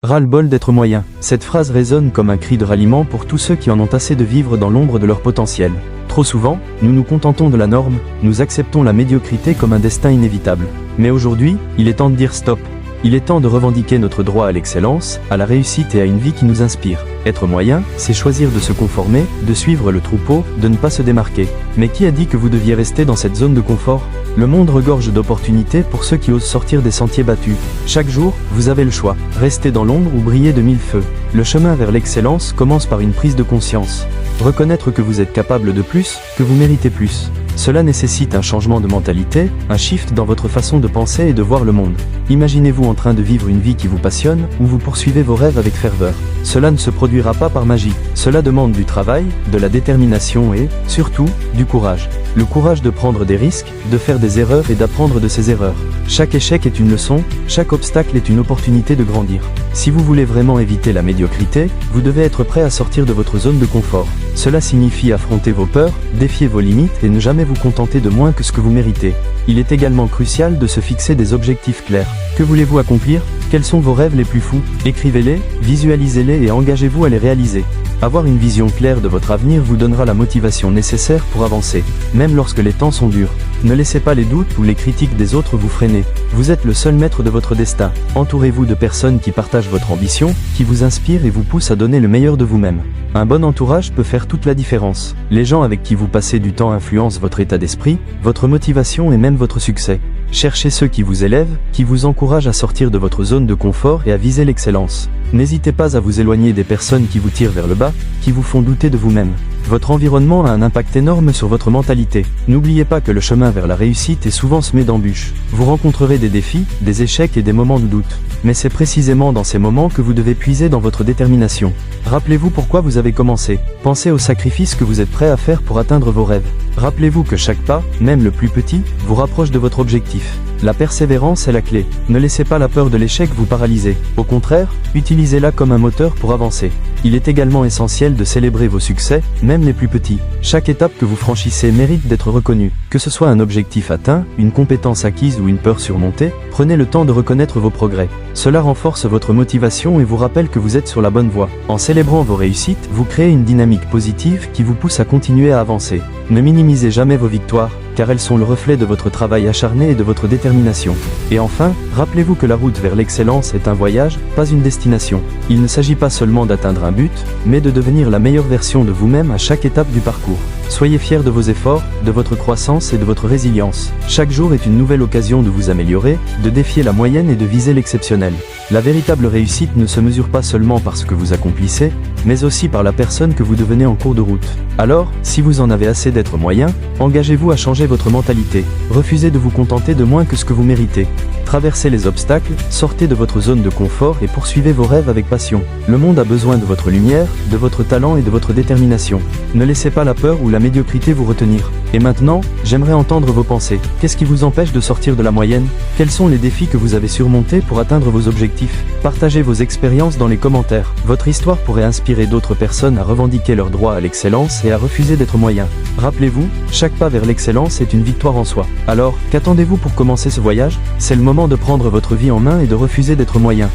Ras-le-bol d'être moyen. Cette phrase résonne comme un cri de ralliement pour tous ceux qui en ont assez de vivre dans l'ombre de leur potentiel. Trop souvent, nous nous contentons de la norme, nous acceptons la médiocrité comme un destin inévitable. Mais aujourd'hui, il est temps de dire stop. Il est temps de revendiquer notre droit à l'excellence, à la réussite et à une vie qui nous inspire. Être moyen, c'est choisir de se conformer, de suivre le troupeau, de ne pas se démarquer. Mais qui a dit que vous deviez rester dans cette zone de confort ? Le monde regorge d'opportunités pour ceux qui osent sortir des sentiers battus. Chaque jour, vous avez le choix. Rester dans l'ombre ou briller de mille feux. Le chemin vers l'excellence commence par une prise de conscience. Reconnaître que vous êtes capable de plus, que vous méritez plus. Cela nécessite un changement de mentalité, un shift dans votre façon de penser et de voir le monde. Imaginez-vous en train de vivre une vie qui vous passionne, où vous poursuivez vos rêves avec ferveur. Cela ne se produira pas par magie. Cela demande du travail, de la détermination et, surtout, du courage. Le courage de prendre des risques, de faire des erreurs et d'apprendre de ces erreurs. Chaque échec est une leçon, chaque obstacle est une opportunité de grandir. Si vous voulez vraiment éviter la médiocrité, vous devez être prêt à sortir de votre zone de confort. Cela signifie affronter vos peurs, défier vos limites et ne jamais vous contenter de moins que ce que vous méritez. Il est également crucial de se fixer des objectifs clairs. Que voulez-vous accomplir ? Quels sont vos rêves les plus fous ? Écrivez-les, visualisez-les et engagez-vous à les réaliser. Avoir une vision claire de votre avenir vous donnera la motivation nécessaire pour avancer, même lorsque les temps sont durs. Ne laissez pas les doutes ou les critiques des autres vous freiner. Vous êtes le seul maître de votre destin. Entourez-vous de personnes qui partagent votre ambition, qui vous inspirent et vous poussent à donner le meilleur de vous-même. Un bon entourage peut faire toute la différence. Les gens avec qui vous passez du temps influencent votre état d'esprit, votre motivation et même votre succès. Cherchez ceux qui vous élèvent, qui vous encouragent à sortir de votre zone de confort et à viser l'excellence. N'hésitez pas à vous éloigner des personnes qui vous tirent vers le bas, qui vous font douter de vous-même. Votre environnement a un impact énorme sur votre mentalité. N'oubliez pas que le chemin vers la réussite est souvent semé d'embûches. Vous rencontrerez des défis, des échecs et des moments de doute. Mais c'est précisément dans ces moments que vous devez puiser dans votre détermination. Rappelez-vous pourquoi vous avez commencé. Pensez aux sacrifices que vous êtes prêt à faire pour atteindre vos rêves. Rappelez-vous que chaque pas, même le plus petit, vous rapproche de votre objectif. La persévérance est la clé. Ne laissez pas la peur de l'échec vous paralyser. Au contraire, utilisez-la comme un moteur pour avancer. Il est également essentiel de célébrer vos succès, même les plus petits. Chaque étape que vous franchissez mérite d'être reconnue. Que ce soit un objectif atteint, une compétence acquise ou une peur surmontée, prenez le temps de reconnaître vos progrès. Cela renforce votre motivation et vous rappelle que vous êtes sur la bonne voie. En célébrant vos réussites, vous créez une dynamique positive qui vous pousse à continuer à avancer. Ne minimisez jamais vos victoires, car elles sont le reflet de votre travail acharné et de votre détermination. Et enfin, rappelez-vous que la route vers l'excellence est un voyage, pas une destination. Il ne s'agit pas seulement d'atteindre un but, mais de devenir la meilleure version de vous-même à chaque étape du parcours. Soyez fiers de vos efforts, de votre croissance et de votre résilience. Chaque jour est une nouvelle occasion de vous améliorer, de défier la moyenne et de viser l'exceptionnel. La véritable réussite ne se mesure pas seulement par ce que vous accomplissez, mais aussi par la personne que vous devenez en cours de route. Alors, si vous en avez assez d'être moyen, engagez-vous à changer votre mentalité. Refusez de vous contenter de moins que ce que vous méritez. Traversez les obstacles, sortez de votre zone de confort et poursuivez vos rêves avec passion. Le monde a besoin de votre lumière, de votre talent et de votre détermination. Ne laissez pas la peur ou la médiocrité vous retenir. Et maintenant, j'aimerais entendre vos pensées. Qu'est-ce qui vous empêche de sortir de la moyenne ? Quels sont les défis que vous avez surmontés pour atteindre vos objectifs ? Partagez vos expériences dans les commentaires. Votre histoire pourrait inspirer d'autres personnes à revendiquer leur droit à l'excellence et à refuser d'être moyen. Rappelez-vous, chaque pas vers l'excellence est une victoire en soi. Alors, qu'attendez-vous pour commencer ce voyage ? C'est le moment de prendre votre vie en main et de refuser d'être moyen.